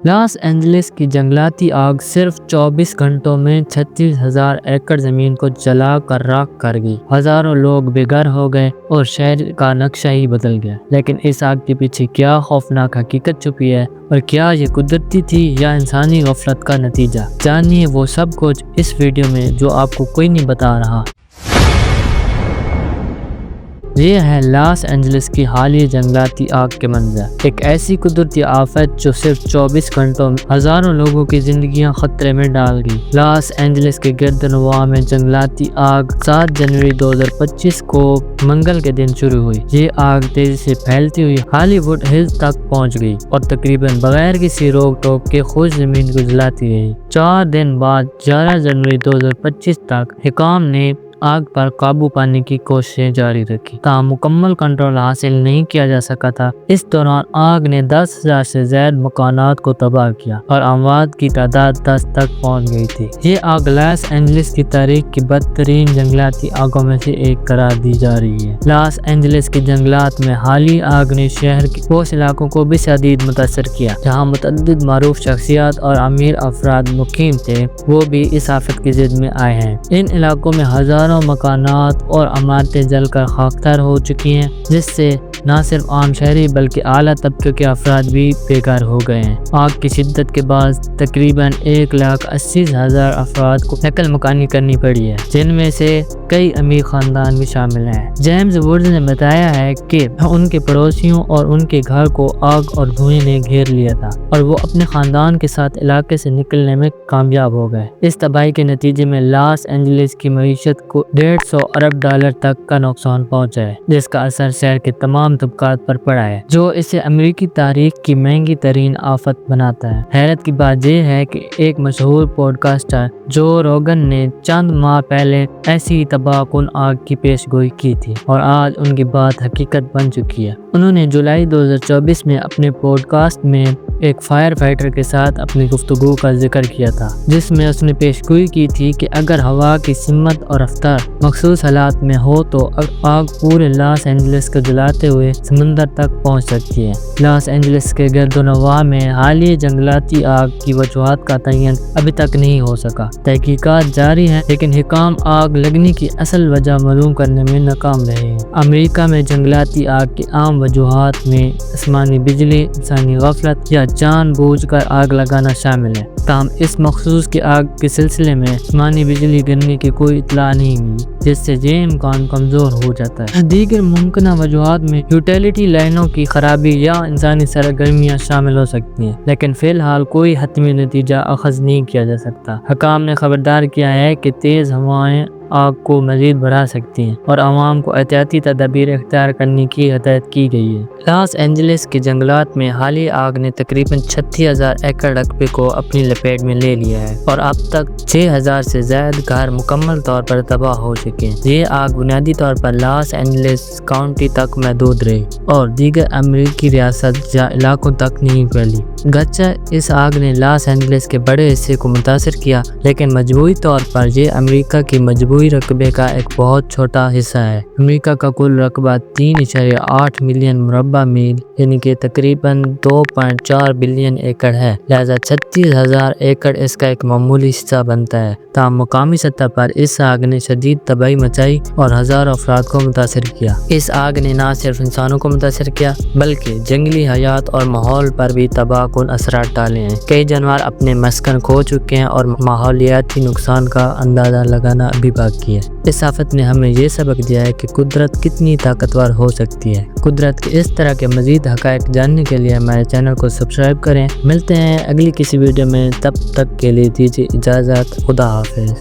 Los Angeles کی جنگلاتی آگ صرف 24 گھنٹوں میں 36,000 ایکڑ زمین کو جلا کر راکھ کر گئی۔ ہزاروں لوگ بے گھر ہو گئے اور شہر کا نقشہ ہی بدل گیا۔ لیکن اس آگ کے پیچھے کیا خوفناک حقیقت چھپی ہے اور کیا یہ قدرتی تھی یا انسانی غفلت کا نتیجہ؟ جانیے وہ سب کچھ اس ویڈیو میں جو آپ کو کوئی نہیں بتا رہا۔ یہ ہے لاس اینجلس کی حالیہ جنگلاتی آگ کے منظر۔ ایک ایسی قدرتی آفت جو صرف 24 گھنٹوں میں ہزاروں لوگوں کی زندگیاں خطرے میں ڈال گئی۔ لاس اینجلس کے گرد و نواح میں جنگلاتی آگ 7 جنوری 2025 کو منگل کے دن شروع ہوئی۔ یہ آگ تیزی سے پھیلتی ہوئی ہالی ووڈ ہلز تک پہنچ گئی اور تقریباً بغیر کسی روک ٹوک کے خشک زمین کو جلاتی رہی۔ 4 دن بعد 11 جنوری 2025 تک حکام نے آگ پر قابو پانے کی کوششیں جاری رکھی، تاہم مکمل کنٹرول حاصل نہیں کیا جا سکا تھا۔ اس دوران آگ نے 10,000 سے زائد مکانات کو تباہ کیا اور اموات کی تعداد 10 تک پہنچ گئی تھی۔ یہ آگ لاس اینجلس کی تاریخ کی بدترین جنگلاتی آگوں میں سے ایک قرار دی جا رہی ہے۔ لاس اینجلس کے جنگلات میں حالیہ آگ نے شہر کے وہ علاقوں کو بھی شدید متاثر کیا جہاں متعدد معروف شخصیات اور امیر افراد مقیم تھے، وہ بھی اس آفت کی زد میں آئے ہیں۔ ان علاقوں میں ہزاروں مکانات اور عمارتیں جل کر خاکسار ہو چکی ہیں، جس سے نہ صرف عام شہری بلکہ اعلیٰ طبقے کے افراد بھی بے گھر ہو گئے ہیں۔ آگ کی شدت کے باعث تقریباً 1,80,000 افراد کو نقل مکانی کرنی پڑی ہے، جن میں سے کئی امیر خاندان بھی شامل ہیں۔ جیمز ووڈز نے بتایا ہے کہ ان کے پڑوسیوں اور ان کے گھر کو آگ اور دھوئیں نے گھیر لیا تھا اور وہ اپنے خاندان کے ساتھ علاقے سے نکلنے میں کامیاب ہو گئے۔ اس تباہی کے نتیجے میں لاس اینجلس کی معیشت کو $150 ارب تک کا نقصان پہنچا ہے، جس کا اثر شہر کے تمام طبقات پر پڑا ہے، جو اسے امریکی تاریخ کی مہنگی ترین آفت بناتا ہے۔ حیرت کی بات یہ ہے کہ ایک مشہور پوڈ کاسٹر جو روگن نے چند ماہ پہلے ایسی تباہ کن آگ کی پیش گوئی کی تھی اور آج ان کی بات حقیقت بن چکی ہے۔ انہوں نے جولائی 2024 میں اپنے پوڈ کاسٹ میں ایک فائر فائٹر کے ساتھ اپنی گفتگو کا ذکر کیا تھا، جس میں اس نے پیش گوئی کی تھی کہ اگر ہوا کی سمت اور رفتار مخصوص حالات میں ہو تو آگ پورے لاس اینجلس کو جلاتے ہوئے سمندر تک پہنچ سکتی ہے۔ لاس اینجلس کے گرد و نواح میں حالیہ جنگلاتی آگ کی وجوہات کا تعین ابھی تک نہیں ہو سکا۔ تحقیقات جاری ہیں، لیکن حکام آگ لگنے کی اصل وجہ معلوم کرنے میں ناکام رہے ہیں۔ امریکہ میں جنگلاتی آگ کی عام وجوہات میں آسمانی بجلی، انسانی غفلت یا جان بوجھ کر آگ لگانا شامل ہے، تاہم اس مخصوص کی آگ کے سلسلے میں آسمانی بجلی گرنے کی کوئی اطلاع نہیں ملی، جس سے یہ امکان کمزور ہو جاتا ہے۔ دیگر ممکنہ وجوہات میں یوٹیلیٹی لائنوں کی خرابی یا انسانی سرگرمیاں شامل ہو سکتی ہیں، لیکن فی الحال کوئی حتمی نتیجہ اخذ نہیں کیا جا سکتا۔ حکام نے خبردار کیا ہے کہ تیز ہوائیں آگ کو مزید بڑھا سکتی ہیں اور عوام کو احتیاطی تدابیر اختیار کرنے کی ہدایت کی گئی ہے۔ لاس اینجلس کے جنگلات میں حالیہ آگ نے تقریباً 36,000 ایکڑ رقبے کو اپنی لپیٹ میں لے لیا ہے اور اب تک 6,000 سے زائد گھر مکمل طور پر تباہ ہو چکے ہیں۔ یہ آگ بنیادی طور پر لاس اینجلس کاؤنٹی تک محدود رہی اور دیگر امریکی ریاست یا علاقوں تک نہیں پھیلی۔ گرچہ اس آگ نے لاس اینجلس کے بڑے حصے کو متاثر کیا، لیکن مجموعی طور پر یہ امریکہ کی مجموعی رقبے کا ایک بہت چھوٹا حصہ ہے۔ امریکہ کا کل رقبہ 3.8 ملین مربع میل یعنی کہ تقریباً 2.4 بلین ایکڑ ہے، لہذا 36,000 ایکڑ اس کا ایک معمولی حصہ بنتا ہے۔ تاہم مقامی سطح پر اس آگ نے شدید تباہی مچائی اور ہزاروں افراد کو متاثر کیا۔ اس آگ نے نہ صرف انسانوں کو متاثر کیا بلکہ جنگلی حیات اور ماحول پر بھی تباہ کن اثرات ڈالے ہیں۔ کئی جانور اپنے مسکن کھو چکے ہیں اور ماحولیاتی نقصان کا اندازہ لگانا ابھی باقی ہے۔ اس آفت نے ہمیں یہ سبق دیا ہے کہ قدرت کتنی طاقتور ہو سکتی ہے۔ قدرت کے اس طرح کے مزید حقائق جاننے کے لیے ہمارے چینل کو سبسکرائب کریں۔ ملتے ہیں اگلی کسی ویڈیو میں، تب تک کے لیے دیجیے اجازت۔ خدا حافظ۔